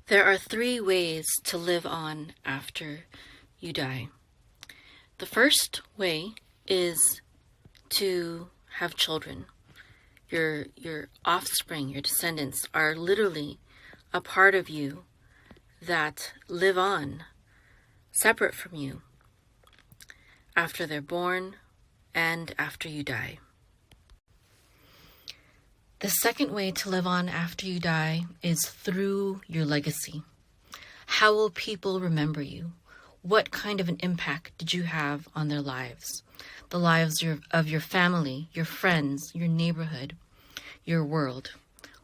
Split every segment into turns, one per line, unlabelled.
There are three ways to live on after you die. The first way is to have children. Your offspring, your descendants are literally a part of you that live on separate from you after they're born and after you die. The second way to live on after you die is through your legacy. How will people remember you? What kind of an impact did you have on their lives? The lives of your family, your friends, your neighborhood, your world.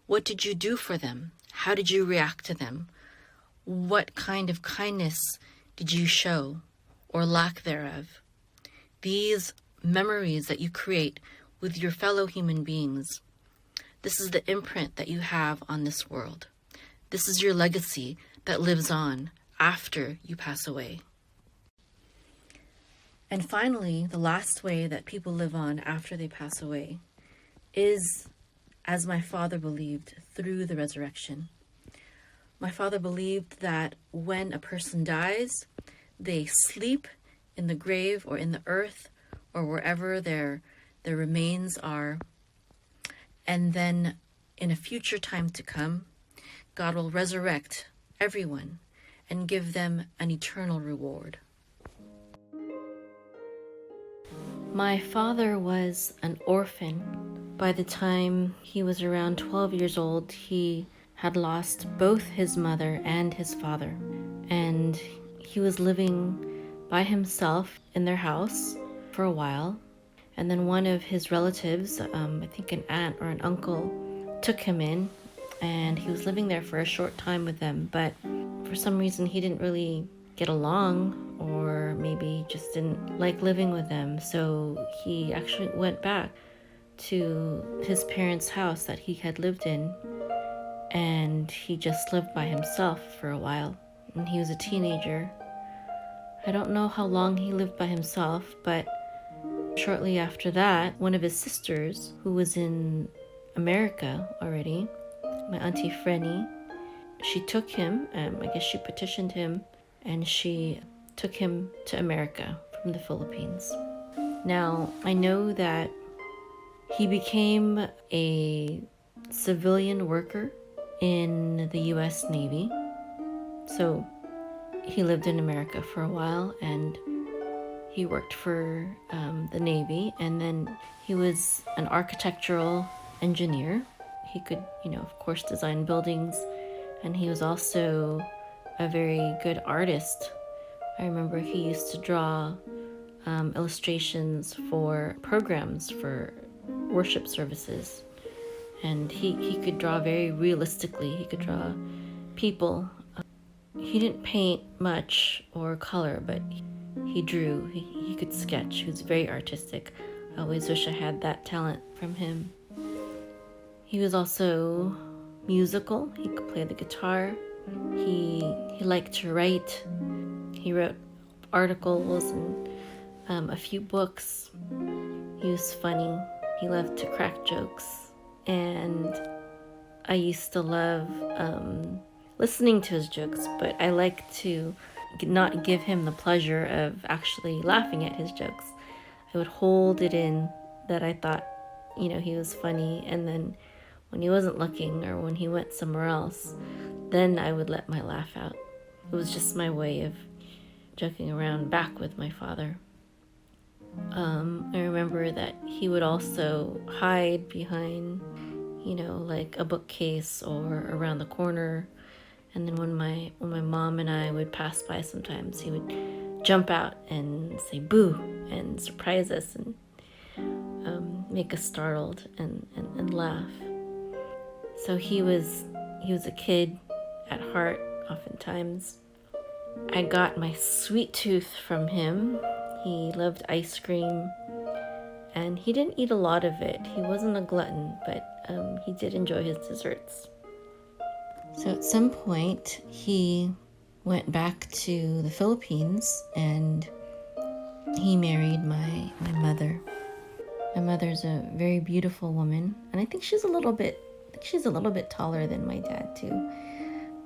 What did you do for them? How did you react to them? What kind of kindness did you show or lack thereof? These memories that you create with your fellow human beings, this is the imprint that you have on this world. This is your legacy that lives on after you pass away. And finally, the last way that people live on after they pass away is, as my father believed, through the resurrection. My father believed that when a person dies, they sleep in the grave or in the earth or wherever their remains are. And then in a future time to come, God will resurrect everyone and give them an eternal reward. My father was an orphan. By the time he was around 12 years old, he had lost both his mother and his father. And he was living by himself in their house for a while. And then one of his relatives, I think an aunt or an uncle, took him in, and he was living there for a short time with them. But for some reason, he didn't really get along, or maybe just didn't like living with them. So he actually went back to his parents' house that he had lived in, and he just lived by himself for a while. And he was a teenager. I don't know how long he lived by himself, but shortly after that, one of his sisters, who was in America already, my auntie Frenny, she took him, I guess she petitioned him, and she took him to America from the Philippines. Now, I know that he became a civilian worker in the U.S. Navy. So he lived in America for a while, and he worked for the Navy, and then he was an architectural engineer. He could, of course, design buildings, and he was also a very good artist. I remember he used to draw illustrations for programs for worship services, and he could draw very realistically. He could draw people. He didn't paint much or color, but he drew. He could sketch. He was very artistic. I always wish I had that talent from him. He was also musical. He could play the guitar. He liked to write. He wrote articles and a few books. He was funny. He loved to crack jokes. And I used to love listening to his jokes, but I like to not give him the pleasure of actually laughing at his jokes. I would hold it in that I thought, he was funny, and then when he wasn't looking or when he went somewhere else, then I would let my laugh out. It was just my way of joking around back with my father. I remember that he would also hide behind, like a bookcase or around the corner. And then when my mom and I would pass by sometimes, he would jump out and say boo and surprise us and make us startled and laugh. So he was a kid at heart oftentimes. I got my sweet tooth from him. He loved ice cream, and he didn't eat a lot of it. He wasn't a glutton, but he did enjoy his desserts. So at some point, he went back to the Philippines, and he married my mother. My mother's a very beautiful woman, and I think she's a little bit taller than my dad too.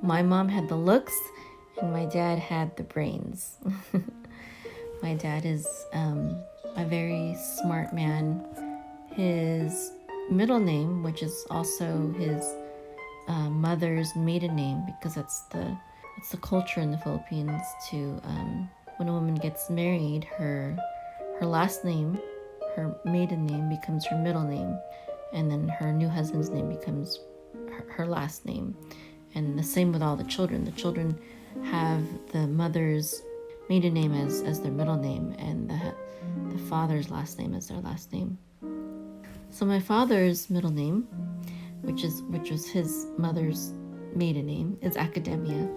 My mom had the looks and my dad had the brains. My dad is a very smart man. His middle name, which is also his mother's maiden name, because that's the culture in the Philippines to when a woman gets married, her last name, her maiden name becomes her middle name, and then her new husband's name becomes her last name. And the same with all the children. The children have the mother's maiden name as their middle name, and the father's last name as their last name. So my father's middle name, which was his mother's maiden name, is Academia.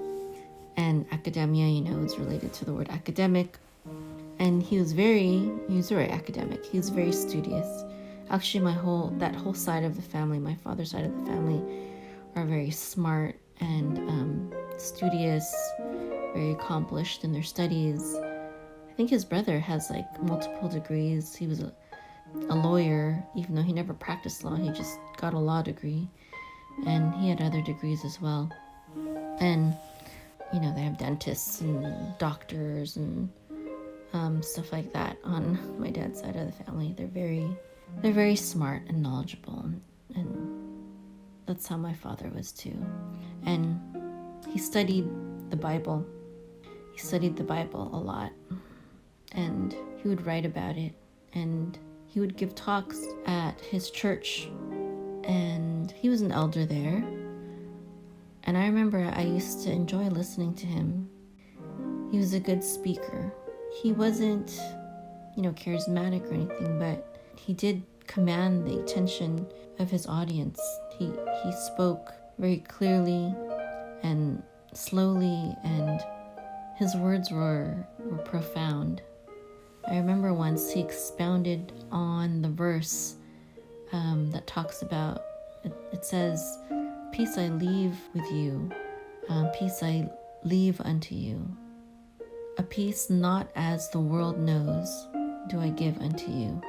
And academia, is related to the word academic. And he was very academic. He was very studious. Actually, that whole side of the family, my father's side of the family, are very smart and studious, very accomplished in their studies. I think his brother has like multiple degrees. He was a lawyer, even though he never practiced law. He just got a law degree, and he had other degrees as well. And they have dentists and doctors and stuff like that on my dad's side of the family. They're very smart and knowledgeable, and that's how my father was too. And he studied the Bible. He studied the Bible a lot, and he would write about it, and he would give talks at his church, and he was an elder there. And I remember I used to enjoy listening to him. He was a good speaker. He wasn't, charismatic or anything, but he did command the attention of his audience. He spoke very clearly and slowly, and his words were profound. I remember once he expounded on the verse that talks about, it says, "Peace I leave with you, peace I leave unto you. A peace not as the world knows do I give unto you.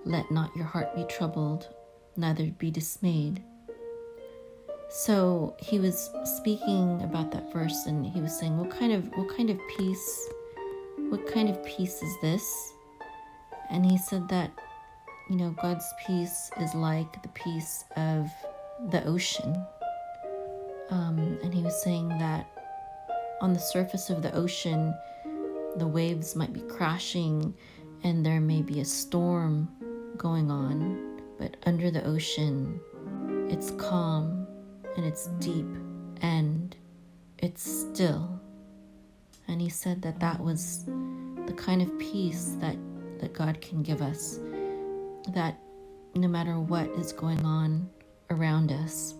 Let not your heart be troubled, neither be dismayed." So he was speaking about that verse, and he was saying, what kind of peace is this? And he said that, God's peace is like the peace of the ocean. And he was saying that on the surface of the ocean, the waves might be crashing and there may be a storm going on, but under the ocean, it's calm and it's deep and it's still. And he said that was the kind of peace that God can give us, that no matter what is going on around us,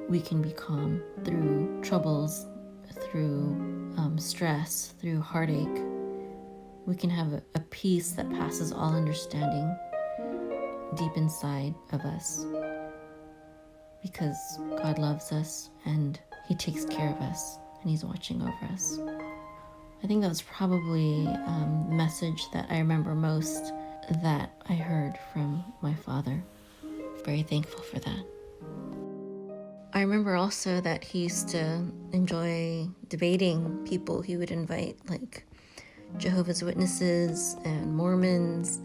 we can be calm through troubles, through stress, through heartache. We can have a peace that passes all understanding deep inside of us, because God loves us and He takes care of us and He's watching over us. I think that was probably the message that I remember most that I heard from my father. Very thankful for that. I remember also that he used to enjoy debating people. He would invite like Jehovah's Witnesses and Mormons.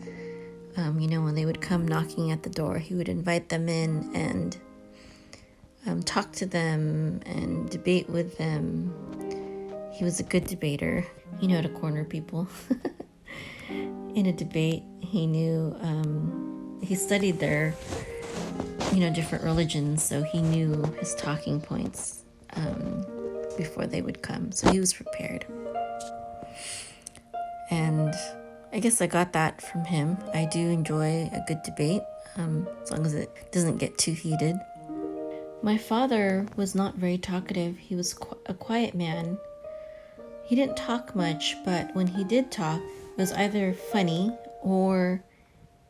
When they would come knocking at the door, he would invite them in and talk to them and debate with them. He was a good debater. He knew how to corner people. In a debate, he knew, he studied their, different religions, so he knew his talking points before they would come. So he was prepared. And I guess I got that from him. I do enjoy a good debate, as long as it doesn't get too heated. My father was not very talkative. He was a quiet man. He didn't talk much, but when he did talk, it was either funny or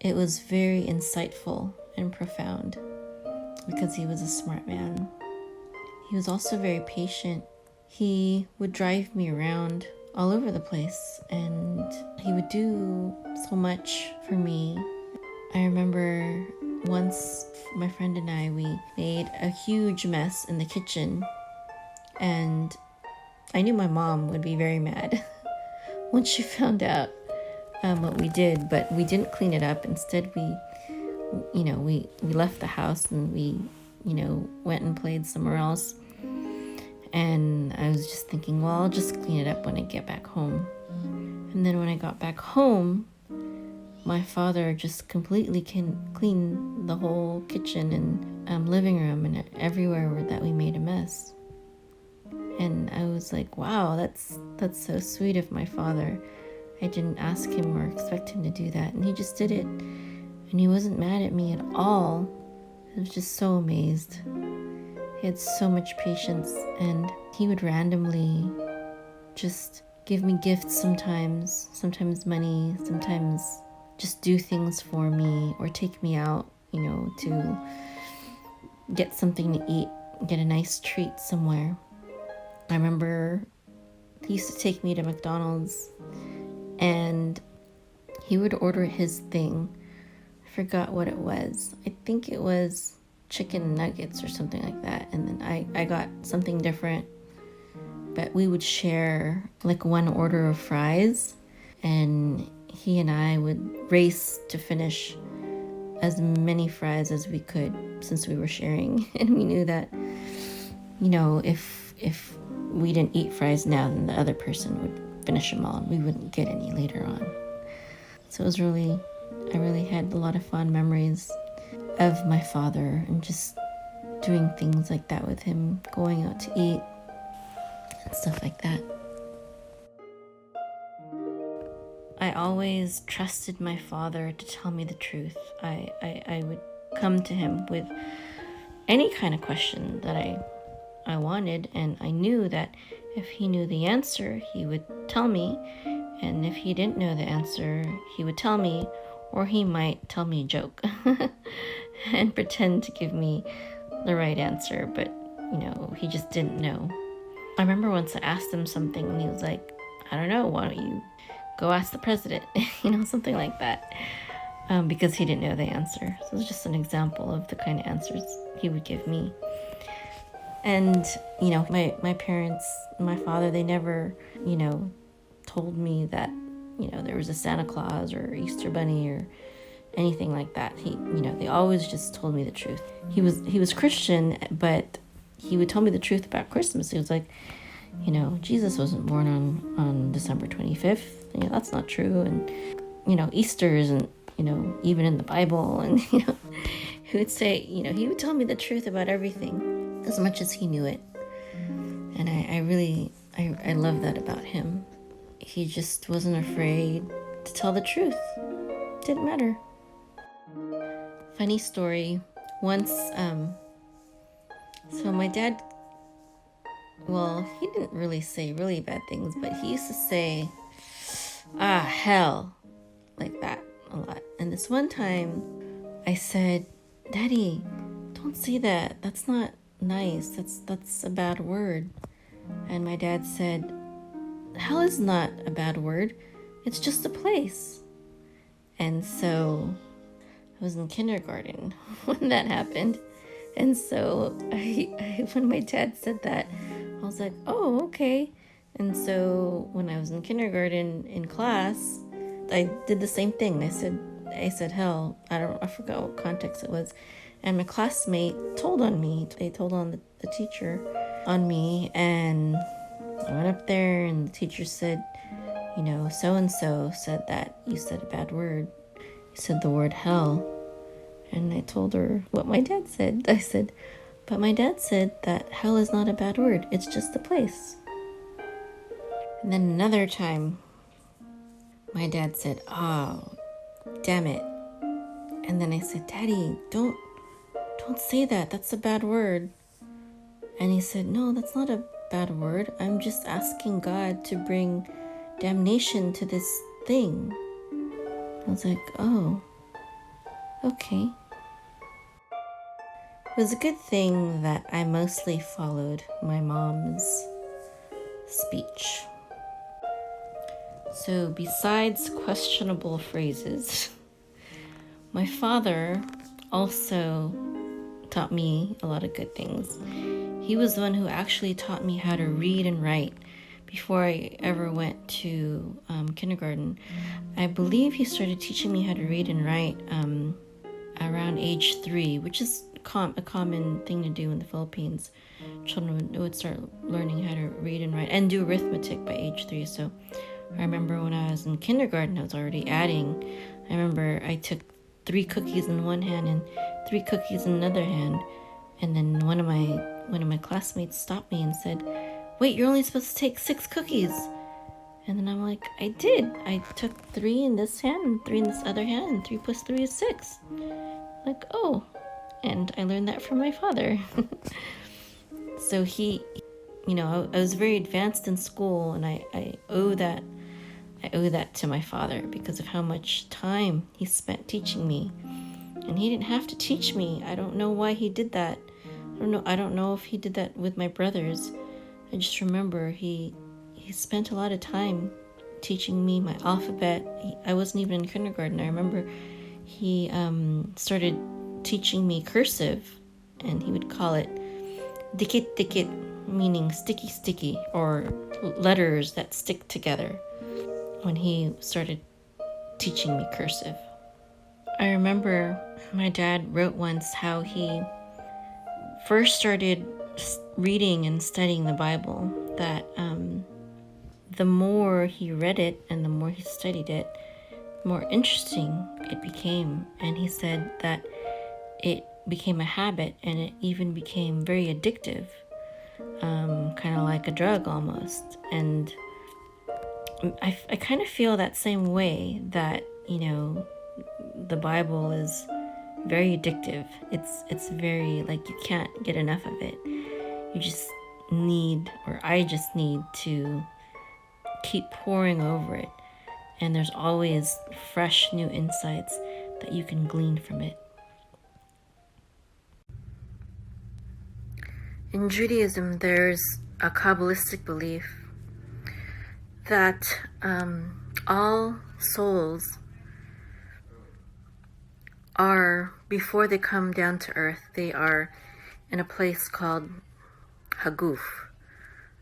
it was very insightful and profound, because he was a smart man. He was also very patient. He would drive me around all over the place, and he would do so much for me. I remember once my friend and I, we made a huge mess in the kitchen, And I knew my mom would be very mad once she found out what we did, but we didn't clean it up. Instead, we left the house and we, went and played somewhere else. And I was just thinking, well, I'll just clean it up when I get back home. And then when I got back home, my father just completely cleaned the whole kitchen and living room and everywhere that we made a mess. And I was like, wow, that's so sweet of my father. I didn't ask him or expect him to do that, and he just did it. And he wasn't mad at me at all. I was just so amazed. He had so much patience, and he would randomly just give me gifts sometimes money, sometimes just do things for me or take me out, to get something to eat, get a nice treat somewhere. I remember he used to take me to McDonald's and he would order his thing. I forgot what it was. I think it was chicken nuggets or something like that. And then I got something different. But we would share like one order of fries, and he and I would race to finish as many fries as we could since we were sharing. And we knew that, if we didn't eat fries now, then the other person would finish them all and we wouldn't get any later on. So I really had a lot of fond memories of my father and just doing things like that with him, going out to eat and stuff like that. I always trusted my father to tell me the truth. I would come to him with any kind of question that I wanted, and I knew that if he knew the answer, he would tell me, and if he didn't know the answer, he would tell me, or he might tell me a joke and pretend to give me the right answer, but he just didn't know. I remember once I asked him something and he was like, I don't know, why don't you go ask the president? Something like that, because he didn't know the answer. So it was just an example of the kind of answers he would give me. And my parents, my father, they never told me that there was a Santa Claus or Easter Bunny or anything like that. They always just told me the truth. He was Christian, but he would tell me the truth about Christmas. He was like, Jesus wasn't born on December 25th. That's not true. And Easter isn't even in the Bible. And he would say, he would tell me the truth about everything as much as he knew it. And I love that about him. He just wasn't afraid to tell the truth. Didn't matter. Funny story. Once, so my dad, well, he didn't really say really bad things, but he used to say, hell, like that a lot. And this one time I said, Daddy, don't say that. That's not nice. That's a bad word. And my dad said, hell is not a bad word. It's just a place. And so I was in kindergarten when that happened. And so when my dad said that, I was like, oh, okay. And so when I was in kindergarten in class, I did the same thing. I said hell. I forgot what context it was. And my classmate told on me. They told on the teacher on me. And I went up there and the teacher said, so-and-so said that you said a bad word. You said the word hell. And I told her what my dad said. I said, but my dad said that hell is not a bad word. It's just a place. And then another time, my dad said, oh, damn it. And then I said, Daddy, don't say that. That's a bad word. And he said, no, that's not a bad word. I'm just asking God to bring damnation to this thing. I was like, oh, okay. It was a good thing that I mostly followed my mom's speech. So besides questionable phrases, my father also taught me a lot of good things. he was the one who actually taught me how to read and write before I ever went to kindergarten. I believe he started teaching me how to read and write around age 3, which is a common thing to do in the Philippines. Children would start learning how to read and write and do arithmetic by age 3. So I remember when I was in kindergarten, I was already adding. I remember I took 3 cookies in one hand and 3 cookies in another hand, and then one of my classmates stopped me and said, "Wait, you're only supposed to take 6 cookies." And then I'm like, "I did. I took 3 in this hand and 3 in this other hand, and 3 plus 3 is 6." Like, oh, and I learned that from my father. So he, I was very advanced in school, and I owe that to my father because of how much time he spent teaching me. And he didn't have to teach me. I don't know why he did that. I don't know if he did that with my brothers. I just remember he spent a lot of time teaching me my alphabet. I wasn't even in kindergarten. I remember he started teaching me cursive, and he would call it dikit dikit, meaning sticky sticky, or letters that stick together, when he started teaching me cursive. I remember my dad wrote once how he first started reading and studying the Bible, that the more he read it and the more he studied it, the more interesting it became. And he said that it became a habit, and it even became very addictive, kind of like a drug almost. And I kind of feel that same way, that the Bible is very addictive. It's very, like, you can't get enough of it. You just need, or I just need to keep pouring over it, and there's always fresh new insights that you can glean from it. In Judaism, there's a Kabbalistic belief that all souls are, before they come down to earth, they are in a place called Haguf.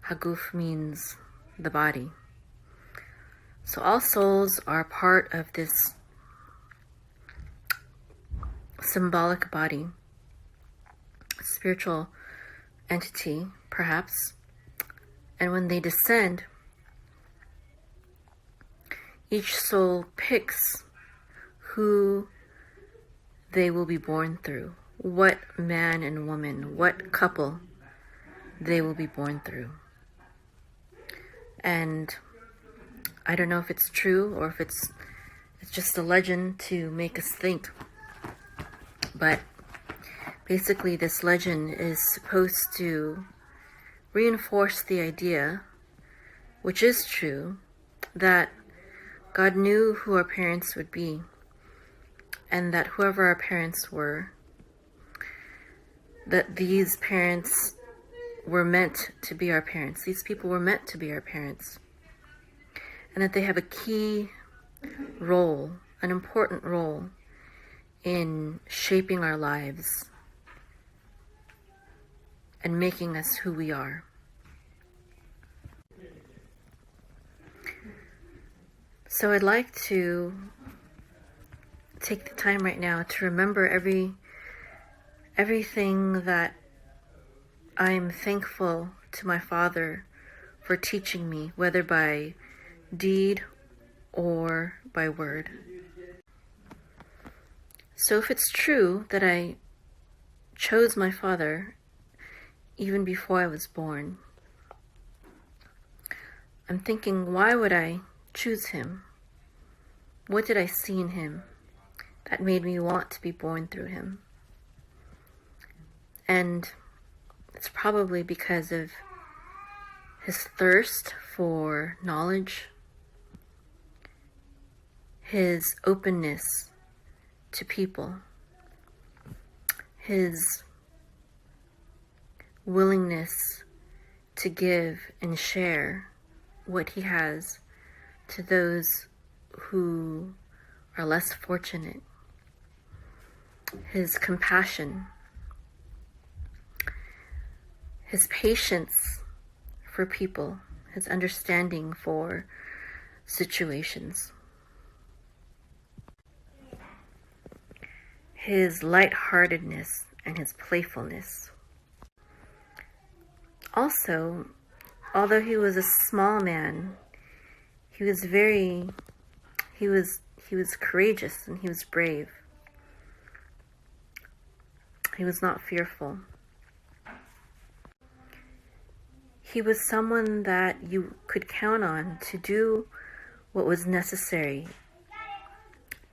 Haguf means the body. So all souls are part of this symbolic body, spiritual entity, perhaps. And when they descend, each soul picks who they will be born through, what man and woman, what couple they will be born through. And I don't know if it's true or if it's just a legend to make us think. But basically, this legend is supposed to reinforce the idea, which is true, that God knew who our parents would be, and that whoever our parents were, that these parents were meant to be our parents. These people were meant to be our parents. And that they have a key role, an important role, in shaping our lives and making us who we are. So I'd like to take the time right now to remember everything that I'm thankful to my Father for teaching me, whether by deed or by word. So if it's true that I chose my Father even before I was born, I'm thinking, why would I choose him? What did I see in him that made me want to be born through him? And it's probably because of his thirst for knowledge, his openness to people, his willingness to give and share what he has to those who are less fortunate, his compassion, his patience for people, his understanding for situations, his lightheartedness and his playfulness. Also, although he was a small man, he was courageous and he was brave. He was not fearful. He was someone that you could count on to do what was necessary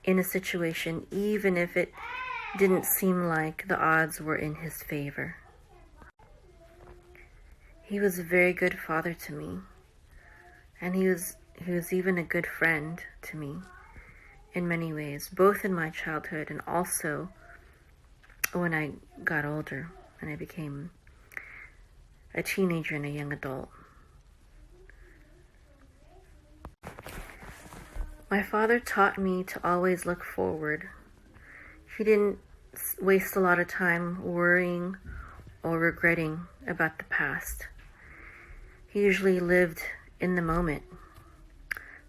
in a situation, even if it didn't seem like the odds were in his favor. He was a very good father to me, and he was even a good friend to me in many ways, both in my childhood and also when I got older and I became a teenager and a young adult. My father taught me to always look forward. He didn't waste a lot of time worrying or regretting about the past. He usually lived in the moment,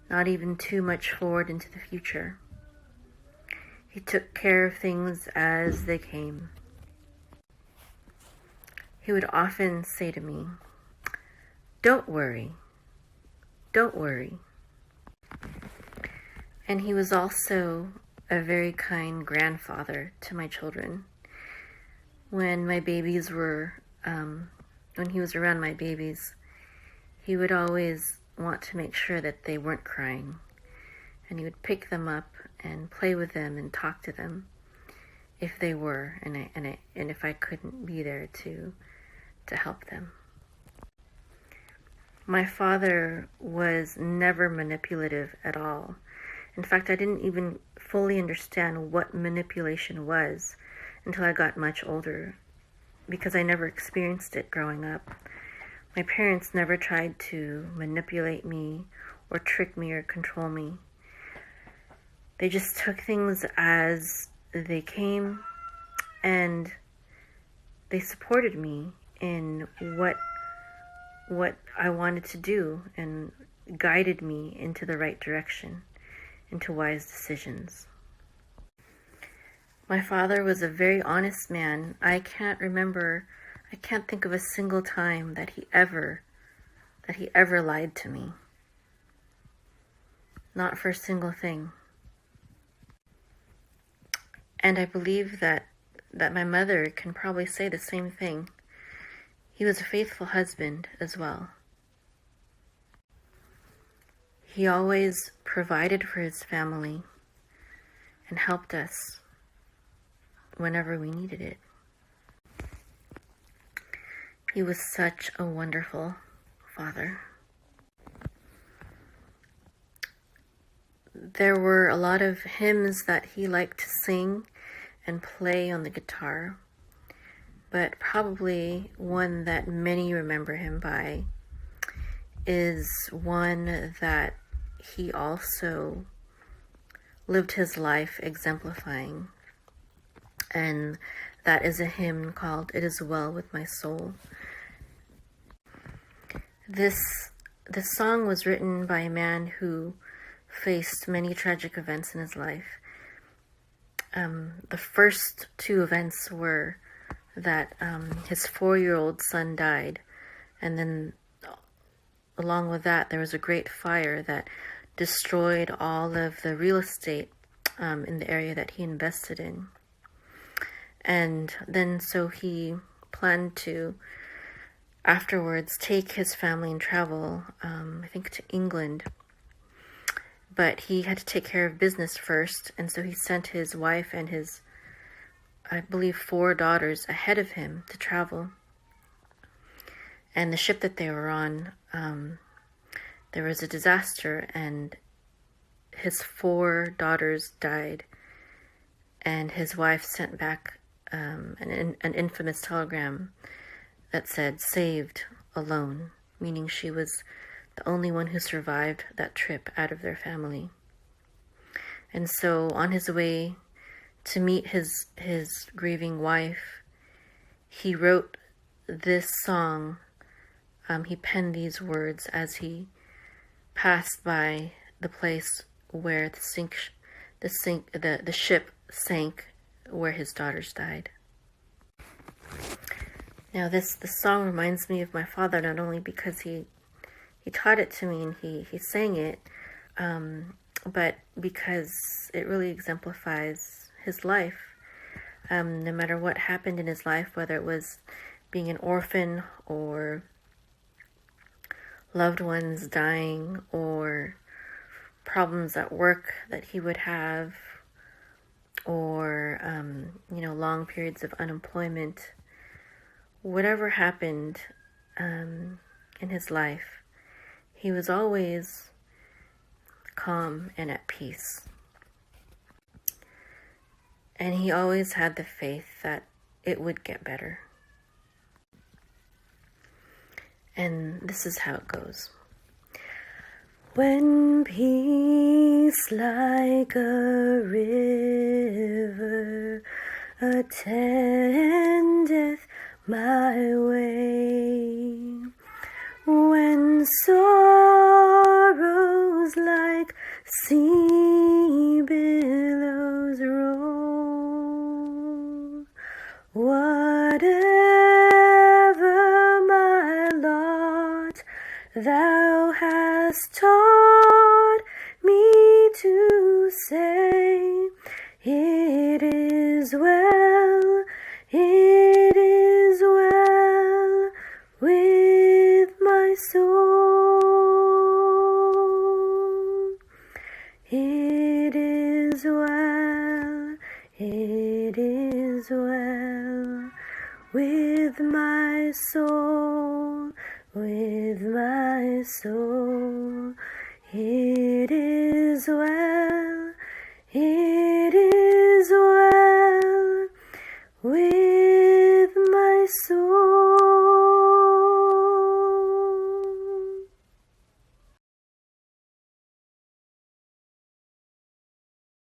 not even too much forward into the future. He took care of things as they came. He would often say to me, "Don't worry, don't worry." And he was also a very kind grandfather to my children. When my babies were, when he was around my babies, he would always want to make sure that they weren't crying. And he would pick them up and play with them and talk to them if they were, and if I couldn't be there to help them. My father was never manipulative at all. In fact, I didn't even fully understand what manipulation was until I got much older, because I never experienced it growing up. My parents never tried to manipulate me or trick me or control me. They just took things as they came, and they supported me in what I wanted to do and guided me into the right direction, into wise decisions. My father was a very honest man. I can't think of a single time that he ever lied to me. Not for a single thing. And I believe that my mother can probably say the same thing. He was a faithful husband as well. He always provided for his family and helped us whenever we needed it. He was such a wonderful father. There were a lot of hymns that he liked to sing and play on the guitar, but probably one that many remember him by is one that he also lived his life exemplifying, and that is a hymn called "It Is Well With My Soul." This song was written by a man who faced many tragic events in his life. The first two events were that his 4-year-old son died, and then along with that there was a great fire that destroyed all of the real estate in the area that he invested in. And then so he planned to afterwards take his family and travel, I think to England. But he had to take care of business first, and so he sent his wife and his, I believe, 4 daughters ahead of him to travel. And the ship that they were on, there was a disaster, and his 4 daughters died, and his wife sent back an infamous telegram that said, "Saved alone," meaning she was the only one who survived that trip out of their family. And so on his way to meet his grieving wife, he wrote this song, he penned these words as he passed by the place where the ship sank, where his daughters died. Now the song reminds me of my father, not only because he taught it to me and he sang it, but because it really exemplifies his life. No matter what happened in his life, whether it was being an orphan or loved ones dying or problems at work that he would have, or long periods of unemployment, whatever happened in his life, he was always calm and at peace. And he always had the faith that it would get better. And this is how it goes. When peace like a river attendeth my way, when sorrows like sea billows roll, whatever my lot, thou hast taught me to say, it is well, it is well with my soul. It is well, it is well with my soul, with my soul. It is well, it